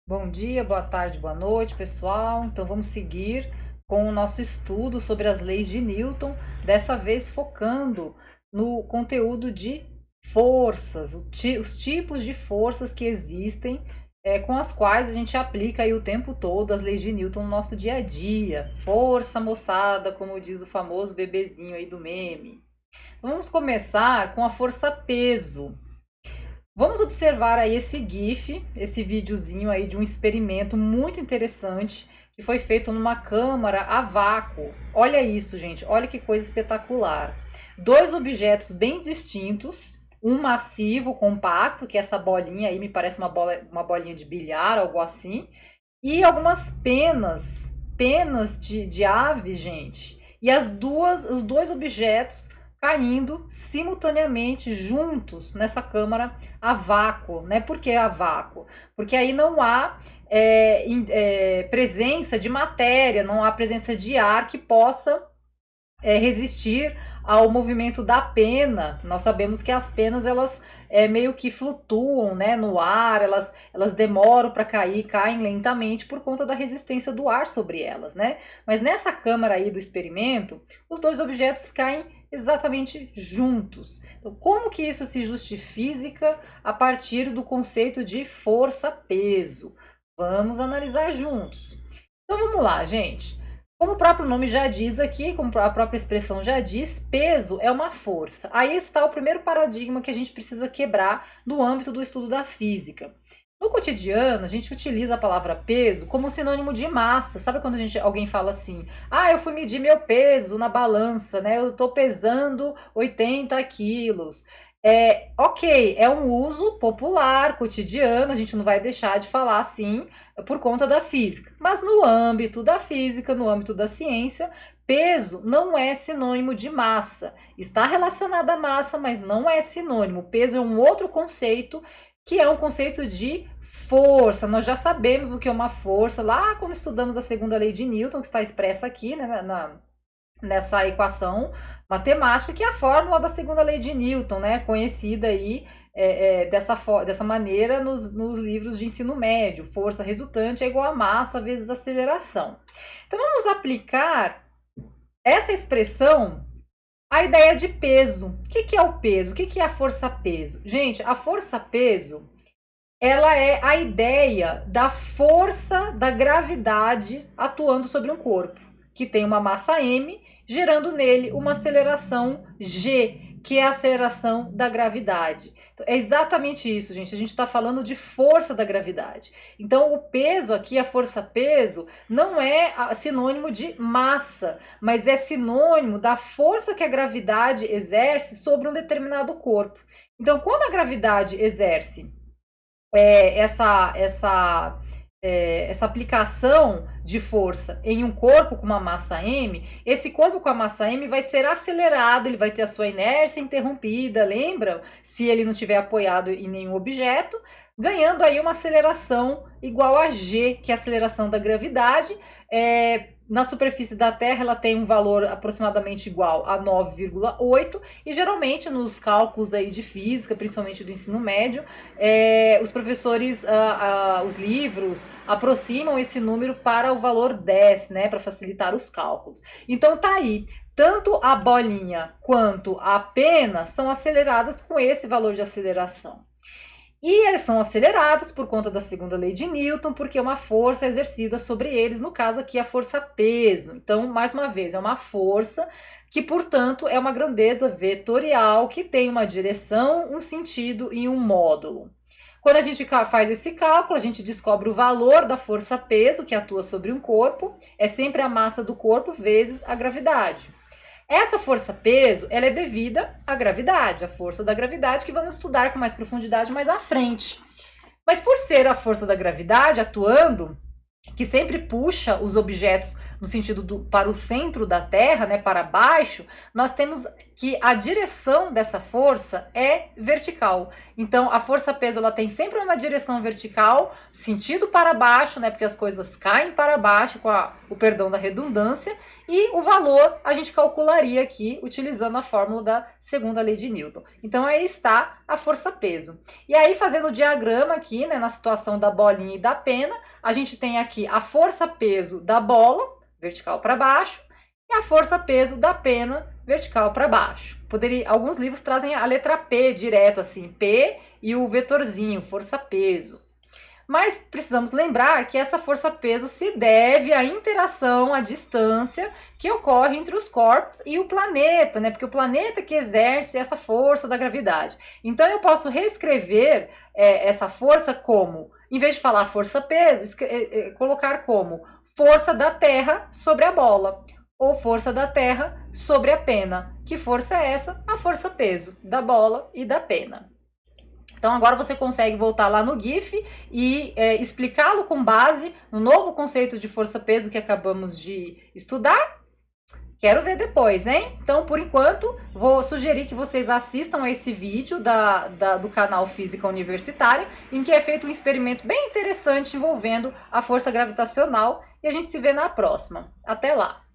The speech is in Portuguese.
Bom dia, boa tarde, boa noite, pessoal. Então vamos seguir com o nosso estudo sobre as leis de Newton, dessa vez focando no conteúdo de forças, os tipos de forças que existem, com as quais a gente aplica aí o tempo todo as leis de Newton no nosso dia a dia. Força, moçada, como diz o famoso bebezinho aí do meme. Vamos começar com a força peso. Vamos observar aí esse GIF, esse videozinho aí de um experimento muito interessante que foi feito numa câmara a vácuo. Olha isso, gente, olha que coisa espetacular. Dois objetos bem distintos, um massivo, compacto, que é essa bolinha aí me parece uma bolinha de bilhar, algo assim, e algumas penas de aves, gente. E os dois objetos caindo simultaneamente juntos nessa câmara a vácuo, né? Por que a vácuo? Porque aí não há presença de matéria, não há presença de ar que possa resistir ao movimento da pena. Nós sabemos que as penas elas meio que flutuam, né, no ar, elas demoram para cair, caem lentamente por conta da resistência do ar sobre elas, né? Mas nessa câmara aí do experimento, os dois objetos caem exatamente juntos. Então, como que isso se justifica a partir do conceito de força-peso? Vamos analisar juntos. Então vamos lá, gente. Como o próprio nome já diz aqui, como a própria expressão já diz, peso é uma força. Aí está o primeiro paradigma que a gente precisa quebrar no âmbito do estudo da física. No cotidiano, a gente utiliza a palavra peso como sinônimo de massa. Sabe quando alguém fala assim: ah, eu fui medir meu peso na balança, né? Eu estou pesando 80 quilos. Ok, é um uso popular, cotidiano, a gente não vai deixar de falar assim por conta da física. Mas no âmbito da física, no âmbito da ciência, peso não é sinônimo de massa. Está relacionado à massa, mas não é sinônimo. Peso é um outro conceito, que é um conceito de força. Nós já sabemos o que é uma força lá quando estudamos a segunda lei de Newton, que está expressa aqui, né, nessa equação matemática, que é a fórmula da segunda lei de Newton, né, conhecida aí dessa maneira nos livros de ensino médio. Força resultante é igual a massa vezes aceleração. Então vamos aplicar essa expressão à ideia de peso. O que é o peso? O que é a força-peso? Gente, a força-peso ela é a ideia da força da gravidade atuando sobre um corpo, que tem uma massa m, gerando nele uma aceleração g, que é a aceleração da gravidade. Então, é exatamente isso, gente. A gente está falando de força da gravidade. Então, o peso aqui, a força-peso, não é sinônimo de massa, mas é sinônimo da força que a gravidade exerce sobre um determinado corpo. Então, quando a gravidade exerce essa aplicação de força em um corpo com uma massa m, esse corpo com a massa m vai ser acelerado, ele vai ter a sua inércia interrompida, lembra? Se ele não tiver apoiado em nenhum objeto, ganhando aí uma aceleração igual a g, que é a aceleração da gravidade. Na superfície da Terra ela tem um valor aproximadamente igual a 9,8 e geralmente nos cálculos aí de física, principalmente do ensino médio, os professores, os livros aproximam esse número para o valor 10, né, para facilitar os cálculos. Então tá aí, tanto a bolinha quanto a pena são aceleradas com esse valor de aceleração. E eles são acelerados por conta da segunda lei de Newton, porque é uma força exercida sobre eles, no caso aqui a força-peso. Então, mais uma vez, é uma força que, portanto, é uma grandeza vetorial que tem uma direção, um sentido e um módulo. Quando a gente faz esse cálculo, a gente descobre o valor da força-peso que atua sobre um corpo, é sempre a massa do corpo vezes a gravidade. Essa força-peso, ela é devida à gravidade, à força da gravidade, que vamos estudar com mais profundidade mais à frente. Mas por ser a força da gravidade atuando que sempre puxa os objetos no sentido para o centro da Terra, né, para baixo, nós temos que a direção dessa força é vertical. Então, a força-peso ela tem sempre uma direção vertical, sentido para baixo, né, porque as coisas caem para baixo, com o perdão da redundância, e o valor a gente calcularia aqui utilizando a fórmula da segunda lei de Newton. Então, aí está a força-peso. E aí, fazendo o diagrama aqui, né, na situação da bolinha e da pena, a gente tem aqui a força-peso da bola, vertical para baixo, e a força-peso da pena, vertical para baixo. Alguns livros trazem a letra P direto, assim, P e o vetorzinho, força-peso. Mas precisamos lembrar que essa força-peso se deve à interação, à distância que ocorre entre os corpos e o planeta, né? Porque o planeta que exerce essa força da gravidade. Então eu posso reescrever essa força como, em vez de falar força-peso, colocar como força da Terra sobre a bola, ou força da Terra sobre a pena. Que força é essa? A força-peso da bola e da pena. Então agora você consegue voltar lá no GIF e explicá-lo com base no novo conceito de força-peso que acabamos de estudar. Quero ver depois, hein? Então, por enquanto, vou sugerir que vocês assistam a esse vídeo do canal Física Universitária, em que é feito um experimento bem interessante envolvendo a força gravitacional, e a gente se vê na próxima. Até lá!